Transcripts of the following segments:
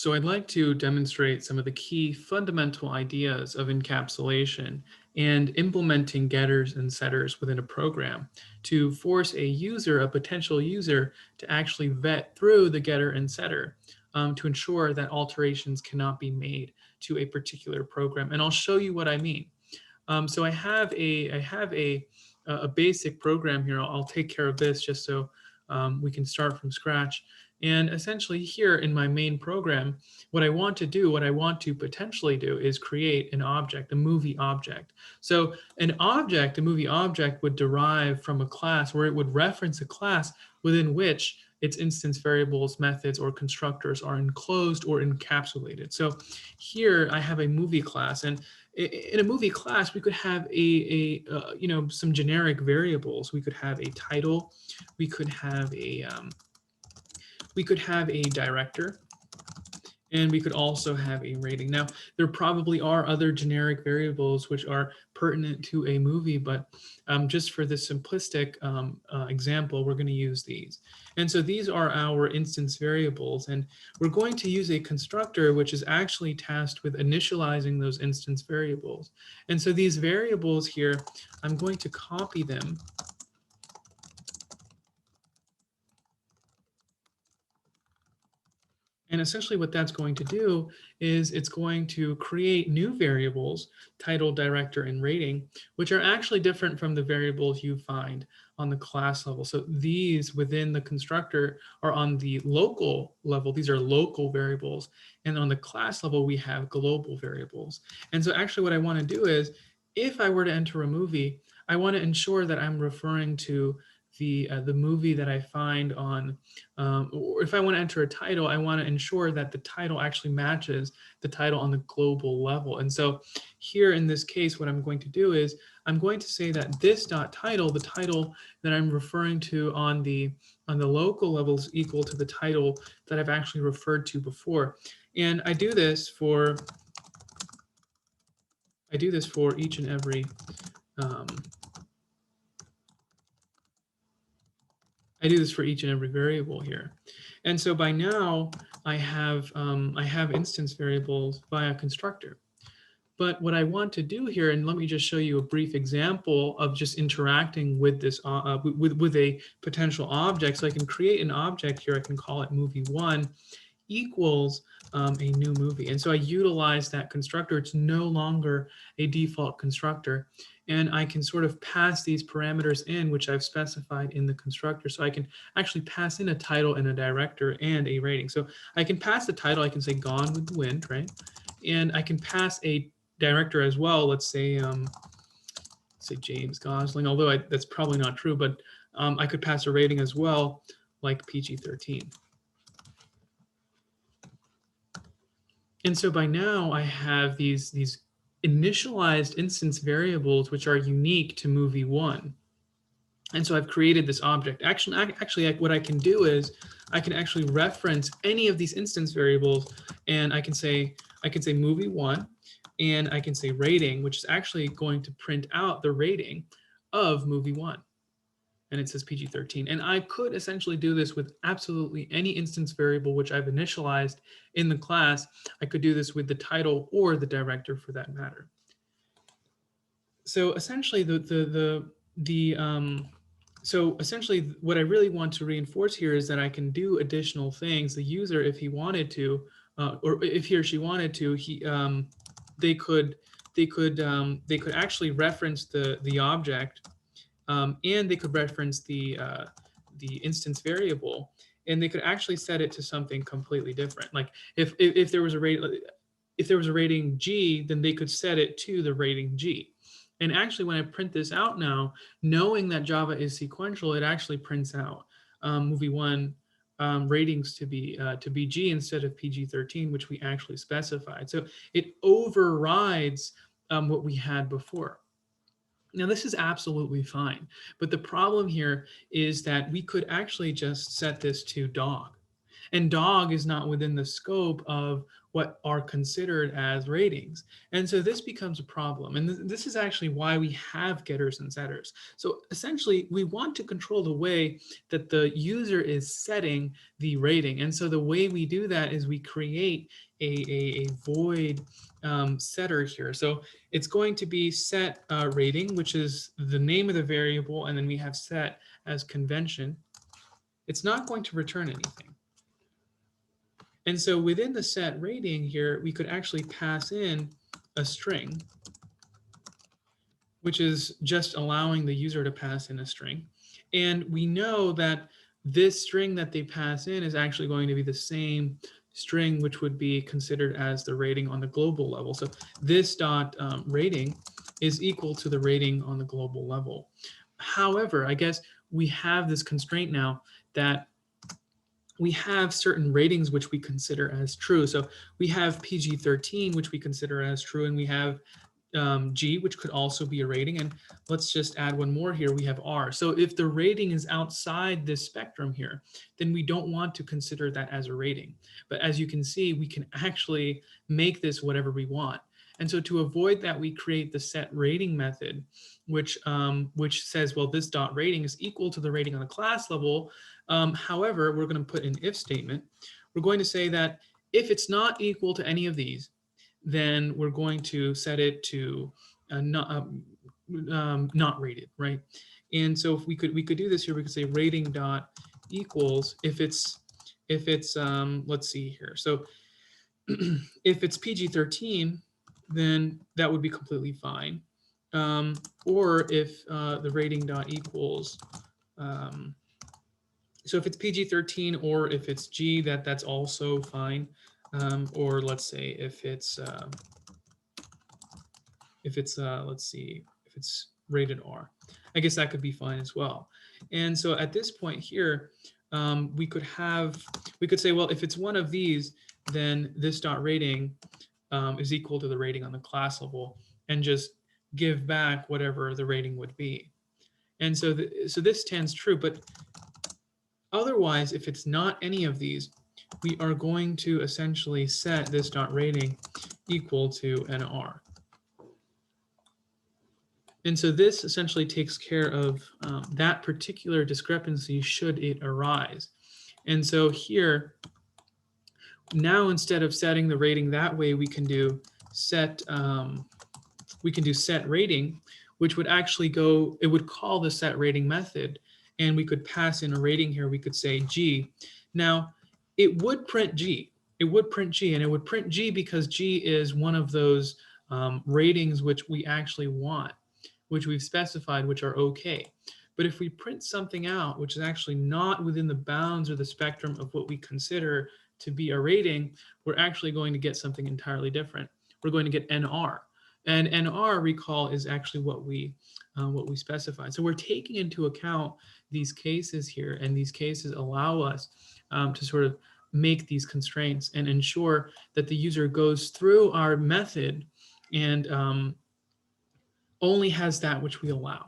So I'd like to demonstrate some of the key fundamental ideas of encapsulation and implementing getters and setters within a program to force a potential user, to actually vet through the getter and setter to ensure that alterations cannot be made to a particular program. And I'll show you what I mean. So I have a basic program here. I'll take care of this just so we can start from scratch. And essentially here in my main program, what I want to do, what I want to potentially do is create an object, a movie object. So an object, a movie object would derive from a class, where it would reference a class within which its instance variables, methods, or constructors are enclosed or encapsulated. So here I have a movie class, and in a movie class, we could have some generic variables. We could have a title, we could have a director, and we could also have a rating. Now, there probably are other generic variables which are pertinent to a movie, but just for this simplistic example, we're going to use these. And so these are our instance variables, and we're going to use a constructor which is actually tasked with initializing those instance variables. And so these variables here, I'm going to copy them. And essentially what that's going to do is it's going to create new variables, title, director, and rating, which are actually different from the variables you find on the class level. So these within the constructor are on the local level. These are local variables. And on the class level, we have global variables. And so actually what I want to do is, if I were to enter a movie, I want to ensure that I'm referring to the movie that I find on, or if I want to enter a title, I want to ensure that the title actually matches the title on the global level. And so here in this case, what I'm going to do is I'm going to say that this dot title, the title that I'm referring to on the local level, is equal to the title that I've actually referred to before. And I do this for each and every um, variable here. And so by now I have instance variables via constructor. But what I want to do here, and let me just show you a brief example of just interacting with this with a potential object. So I can create an object here. I can call it movie1 equals a new movie. And so I utilize that constructor. It's no longer a default constructor. And I can sort of pass these parameters in, which I've specified in the constructor. So I can actually pass in a title and a director and a rating. So I can pass the title. I can say Gone with the Wind, right? And I can pass a director as well. Let's say James Gosling, although that's probably not true, but I could pass a rating as well, like PG-13. And so by now I have these initialized instance variables which are unique to movie one. And so I've created this object. Actually, what I can do is I can actually reference any of these instance variables, and I can say movie one, and I can say rating, which is actually going to print out the rating of movie one. And it says PG-13. And I could essentially do this with absolutely any instance variable which I've initialized in the class. I could do this with the title or the director for that matter. So essentially what I really want to reinforce here is that I can do additional things. The user, if he wanted to, or if he or she wanted to, they could actually reference the object, and they could reference the instance variable, and they could actually set it to something completely different. Like if there was a rating G, then they could set it to the rating G. And actually, when I print this out now, knowing that Java is sequential, it actually prints out movie one ratings to be G instead of PG-13, which we actually specified. So it overrides what we had before. Now, this is absolutely fine, but the problem here is that we could actually just set this to dog. And dog is not within the scope of what are considered as ratings. And so this becomes a problem. And this is actually why we have getters and setters. So essentially, we want to control the way that the user is setting the rating. And so the way we do that is we create a void setter here. So it's going to be set rating, which is the name of the variable, and then we have set as convention. It's not going to return anything. And so within the set rating here, we could actually pass in a string, which is just allowing the user to pass in a string. And we know that this string that they pass in is actually going to be the same string which would be considered as the rating on the global level. So this dot rating is equal to the rating on the global level. However, I guess we have this constraint now that we have certain ratings which we consider as true. So we have PG-13, which we consider as true, and we have G, which could also be a rating. And let's just add one more here. We have R. So if the rating is outside this spectrum here, then we don't want to consider that as a rating. But as you can see, we can actually make this whatever we want. And so to avoid that, we create the set rating method, which says, well, this dot rating is equal to the rating on the class level. However, we're going to put an if statement. We're going to say that if it's not equal to any of these, then we're going to set it to not rated, right? And so if we could do this here, we could say rating dot equals if it's let's see here. So if it's PG-13, then that would be completely fine. Or if the rating dot equals so if it's PG-13 or if it's G, that's also fine. Or let's say if it's let's see, if it's rated R, I guess that could be fine as well. And so at this point here, we could say, well, if it's one of these, then this dot rating is equal to the rating on the class level, and just give back whatever the rating would be. And so so this stands true, but otherwise, if it's not any of these, we are going to essentially set this dot rating equal to an R. And so this essentially takes care of that particular discrepancy should it arise. And so here, now instead of setting the rating that way, we can do set rating, which would actually it would call the set rating method, and we could pass in a rating here. We could say G. Now, it would print G. It would print G, and it would print G because G is one of those ratings which we actually want, which we've specified, which are okay. But if we print something out which is actually not within the bounds or the spectrum of what we consider to be a rating, we're actually going to get something entirely different. We're going to get NR. And NR, recall, is actually what we specified. So we're taking into account these cases here, and these cases allow us to sort of make these constraints and ensure that the user goes through our method and only has that which we allow.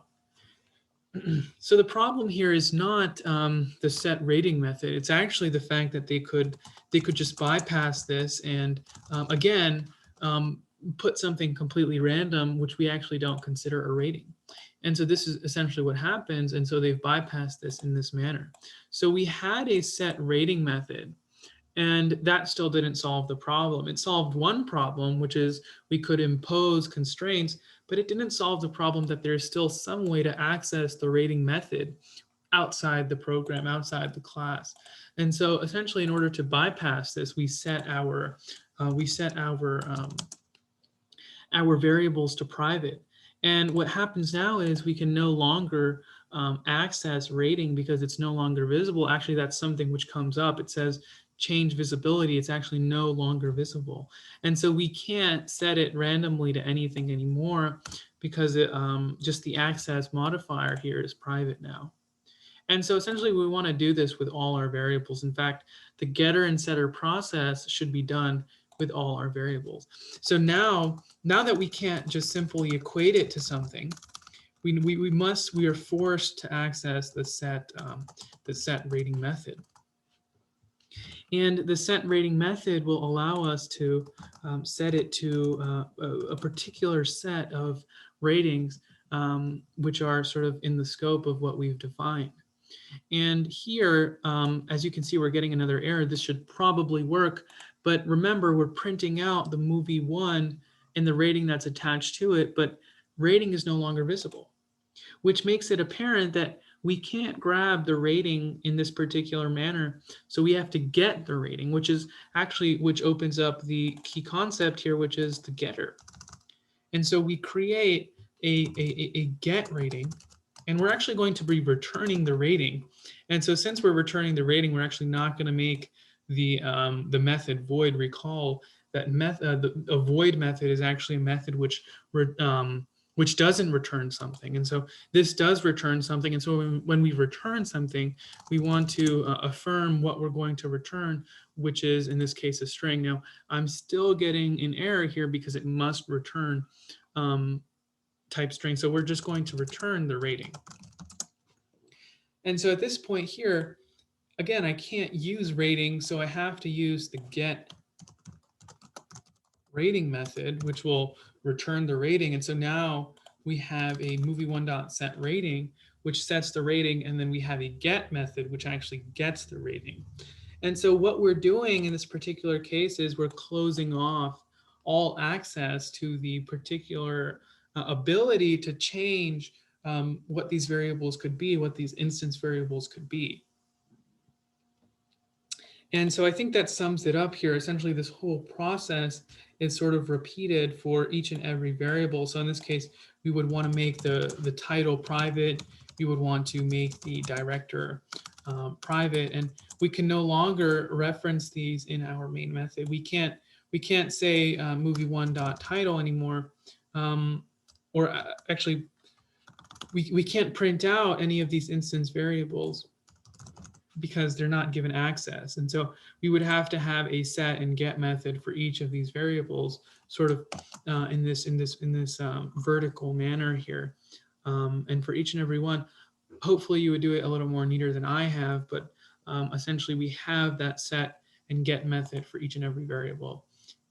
So the problem here is not the set rating method. It's actually the fact that they could just bypass this and again put something completely random, which we actually don't consider a rating. And so this is essentially what happens. And so they've bypassed this in this manner. So we had a set rating method, and that still didn't solve the problem. It solved one problem, which is we could impose constraints, but it didn't solve the problem that there's still some way to access the rating method outside the program, outside the class. And so essentially, in order to bypass this, we set our variables to private. And what happens now is we can no longer access rating because it's no longer visible. Actually, that's something which comes up. It says change visibility. It's actually no longer visible. And so we can't set it randomly to anything anymore because just the access modifier here is private now. And so essentially we want to do this with all our variables. In fact, the getter and setter process should be done with all our variables. So now that we can't just simply equate it to something, we are forced to access the set rating method. And the set rating method will allow us to set it to a particular set of ratings, which are sort of in the scope of what we've defined. And here, as you can see, we're getting another error. This should probably work. But remember, we're printing out the movie 1 and the rating that's attached to it, but rating is no longer visible, which makes it apparent that we can't grab the rating in this particular manner. So we have to get the rating, which opens up the key concept here, which is the getter. And so we create a get rating, and we're actually going to be returning the rating. And so since we're returning the rating, we're actually not going to make the method void. Recall that a void method is actually a method which doesn't return something. And so this does return something. And so when we return something, we want to affirm what we're going to return, which is in this case a string. Now I'm still getting an error here because it must return type string. So we're just going to return the rating. And so at this point here, again, I can't use rating, so I have to use the get rating method, which will return the rating. And so now we have a movie1.set rating, which sets the rating, and then we have a get method, which actually gets the rating. And so what we're doing in this particular case is we're closing off all access to the particular ability to change what these variables could be, what these instance variables could be. And so I think that sums it up here. Essentially, this whole process is sort of repeated for each and every variable. So in this case, we would want to make the title private. We would want to make the director private, and we can no longer reference these in our main method. We can't say movie1.title anymore, or actually, we can't print out any of these instance variables because they're not given access. And so we would have to have a set and get method for each of these variables, sort of in this vertical manner here. And for each and every one, hopefully you would do it a little more neater than I have, but essentially we have that set and get method for each and every variable.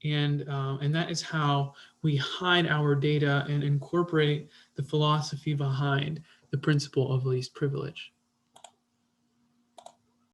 And that is how we hide our data and incorporate the philosophy behind the principle of least privilege.